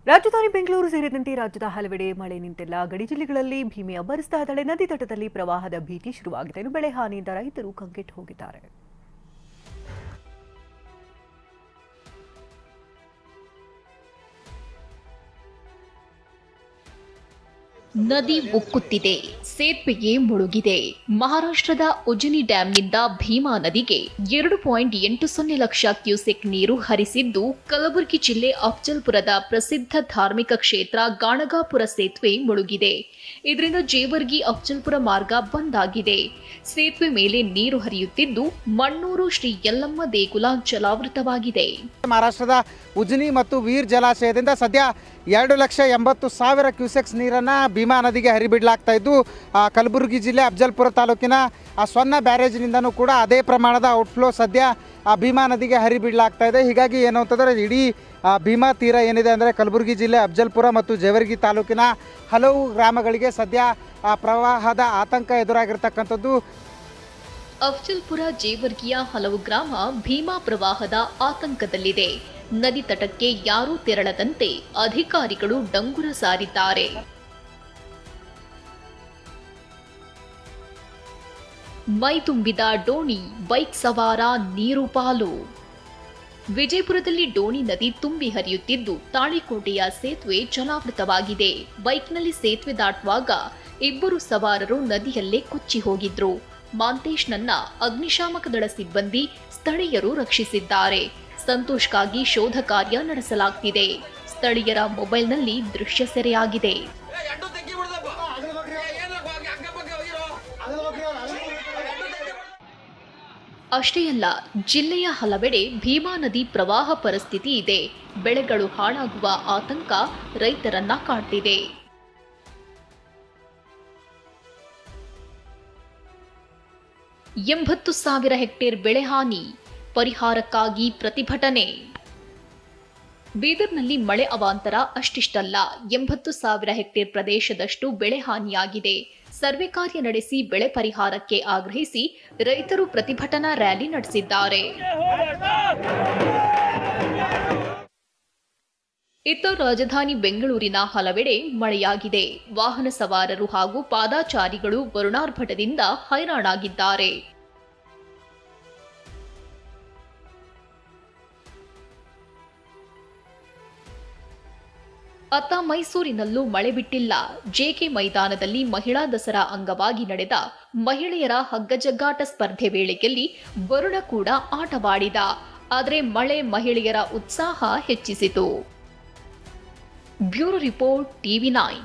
ರಾಜಧಾನಿ ಬೆಂಗಳೂರು ಸೇರಿದಂತೆ ರಾಜ್ಯದ ಹಲವೆಡೆ ಮಳೆ ನಿಂತಿಲ್ಲ. ಗಡಿ ಜಿಲ್ಲೆಗಳಲ್ಲಿ ಭೀಮೆ ಅಬ್ಬರಿಸ್ತಾ ಇದ್ದಾಳೆ. ನದಿ ತಟದಲ್ಲಿ ಪ್ರವಾಹದ ಭೀತಿ ಶುರುವಾಗಿದೆ. ಬೆಳೆ ಹಾನಿಯಿಂದ ರೈತರು ಕಂಗೆಟ್ಟು ಹೋಗಿದ್ದಾರೆ. ನದಿ ಉಕ್ಕುತ್ತಿದೆ, ಸೇತುವೆಯೇ ಮುಳುಗಿದೆ. ಮಹಾರಾಷ್ಟ್ರದ ಉಜ್ಜನಿ ಡ್ಯಾಂನಿಂದ ಭೀಮಾ ನದಿಗೆ 2.80 ಲಕ್ಷ ಕ್ಯೂಸೆಕ್ ನೀರು ಹರಿಸಿದ್ದು, ಕಲಬುರಗಿ ಜಿಲ್ಲೆ ಅಫ್ಜಲ್ಪುರದ ಪ್ರಸಿದ್ಧ ಧಾರ್ಮಿಕ ಕ್ಷೇತ್ರ ಗಾಣಗಾಪುರ ಸೇತುವೆ ಮುಳುಗಿದೆ. ಇದರಿಂದ ಜೇವರ್ಗಿ ಅಫ್ಜಲ್ಪುರ ಮಾರ್ಗ ಬಂದ್ ಆಗಿದೆ. ಸೇತುವೆ ಮೇಲೆ ನೀರು ಹರಿಯುತ್ತಿದ್ದು, ಮಣ್ಣೂರು ಶ್ರೀ ಯಲ್ಲಮ್ಮ ದೇಗುಲ ಜಲಾವೃತವಾಗಿದೆ. ಮಹಾರಾಷ್ಟ್ರದ ಉಜ್ನಿ ಮತ್ತು ವೀರ್ ಜಲಾಶಯದಿಂದ ಸದ್ಯ 2,80,000 ಕ್ಯೂಸೆಕ್ಸ್ ನೀರನ್ನು ಭೀಮಾ ನದಿಗೆ ಹರಿಬಿಡಲಾಗ್ತಾ ಇದ್ದು, ಕಲಬುರಗಿ ಜಿಲ್ಲೆ ಅಫ್ಜಲ್ಪುರ ತಾಲೂಕಿನ ಸೊನ್ನ ಬ್ಯಾರೇಜ್ನಿಂದನೂ ಕೂಡ ಅದೇ ಪ್ರಮಾಣದ ಔಟ್ಫ್ಲೋ ಸದ್ಯ ಭೀಮಾ ನದಿಗೆ ಹರಿಬಿಡಲಾಗ್ತಾ ಇದೆ. ಹೀಗಾಗಿ ಏನು ಅಂತಂದರೆ ಇಡೀ ಭೀಮಾ ತೀರ ಏನಿದೆ ಅಂದರೆ ಕಲಬುರಗಿ ಜಿಲ್ಲೆ ಅಫ್ಜಲ್ಪುರ ಮತ್ತು ಜೇವರ್ಗಿ ತಾಲೂಕಿನ ಹಲವು ಗ್ರಾಮಗಳಿಗೆ ಸದ್ಯ ಪ್ರವಾಹದ ಆತಂಕ ಎದುರಾಗಿರ್ತಕ್ಕಂಥದ್ದು. ಅಫ್ಜಲ್ಪುರ ಜೇವರ್ಗಿಯ ಹಲವು ಗ್ರಾಮ ಭೀಮಾ ಪ್ರವಾಹದ ಆತಂಕದಲ್ಲಿದೆ. ನದಿ ತಟಕ್ಕೆ ಯಾರೂ ತೆರಳದಂತೆ ಅಧಿಕಾರಿಗಳು ಡಂಗುರ ಸಾರಿದ್ದಾರೆ. ಮೈ ತುಂಬಿದ ಡೋಣಿ, ಬೈಕ್ ಸವಾರ ನೀರು ಪಾಲು. ವಿಜಯಪುರದಲ್ಲಿ ಡೋಣಿ ನದಿ ತುಂಬಿ ಹರಿಯುತ್ತಿದ್ದು, ತಾಳಿಕೋಟೆಯ ಸೇತುವೆ ಜಲಾವೃತವಾಗಿದೆ. ಬೈಕ್ನಲ್ಲಿ ಸೇತುವೆ ದಾಟುವಾಗ ಇಬ್ಬರು ಸವಾರರು ನದಿಯಲ್ಲೇ ಕೊಚ್ಚಿ ಹೋಗಿದ್ರು. ಮಾಂತೇಶ್ನನ್ನ ಅಗ್ನಿಶಾಮಕ ದಳ ಸಿಬ್ಬಂದಿ, ಸ್ಥಳೀಯರು ರಕ್ಷಿಸಿದ್ದಾರೆ. ಸಂತೋಷ್ಗಾಗಿ ಶೋಧ ಕಾರ್ಯ ನಡೆಸಲಾಗುತ್ತಿದೆ. ಸ್ಥಳೀಯರ ಮೊಬೈಲ್ನಲ್ಲಿ ದೃಶ್ಯ ಸೆರೆಯಾಗಿದೆ. ಅಷ್ಟೇ ಅಲ್ಲ, ಜಿಲ್ಲೆಯ ಹಲವೆಡೆ ಭೀಮಾ ನದಿ ಪ್ರವಾಹ ಪರಿಸ್ಥಿತಿ ಇದೆ. ಬೆಳೆಗಳು ಹಾಳಾಗುವ ಆತಂಕ ರೈತರನ್ನ ಕಾಡ್ತಿದೆ. 80,000 ಹೆಕ್ಟೇರ್ ಬೆಳೆ ಹಾನಿ, ಪರಿಹಾರಕ್ಕಾಗಿ ಪ್ರತಿಭಟನೆ. ಬೀದರ್ನಲ್ಲಿ ಮಳೆ ಅವಾಂತರ ಅಷ್ಟಿಷ್ಟಲ್ಲ. 80,000 ಹೆಕ್ಟೇರ್ ಪ್ರದೇಶದಷ್ಟು ಬೆಳೆ ಹಾನಿಯಾಗಿದೆ. ಸರ್ವೆ ಕಾರ್ಯ ನಡೆಸಿ ಬೆಳೆ ಪರಿಹಾರಕ್ಕೆ ಆಗ್ರಹಿಸಿ ರೈತರು ಪ್ರತಿಭಟನಾ ರ್ಯಾಲಿ ನಡೆಸಿದ್ದಾರೆ. ಇತ್ತ ರಾಜಧಾನಿ ಬೆಂಗಳೂರಿನ ಹಲವೆಡೆ ಮಳೆಯಾಗಿದೆ. ವಾಹನ ಸವಾರರು ಹಾಗೂ ಪಾದಾಚಾರಿಗಳು ವರುಣಾರ್ಭಟದಿಂದ ಹೈರಾಣಾಗಿದ್ದಾರೆ. ಅತ್ತ ಮೈಸೂರಿನಲ್ಲೂ ಮಳೆ ಬಿಟ್ಟಿಲ್ಲ. ಜೆಕೆ ಮೈದಾನದಲ್ಲಿ ಮಹಿಳಾ ದಸರಾ ಅಂಗವಾಗಿ ನಡೆದ ಮಹಿಳೆಯರ ಹಗ್ಗಜಗ್ಗಾಟ ಸ್ಪರ್ಧೆ ವೇಳೆಯಲ್ಲಿ ವರುಣ ಕೂಡ ಆಟವಾಡಿದ. ಆದರೆ ಮಳೆ ಮಹಿಳೆಯರ ಉತ್ಸಾಹ ಹೆಚ್ಚಿಸಿತು. Bureau report, TV9.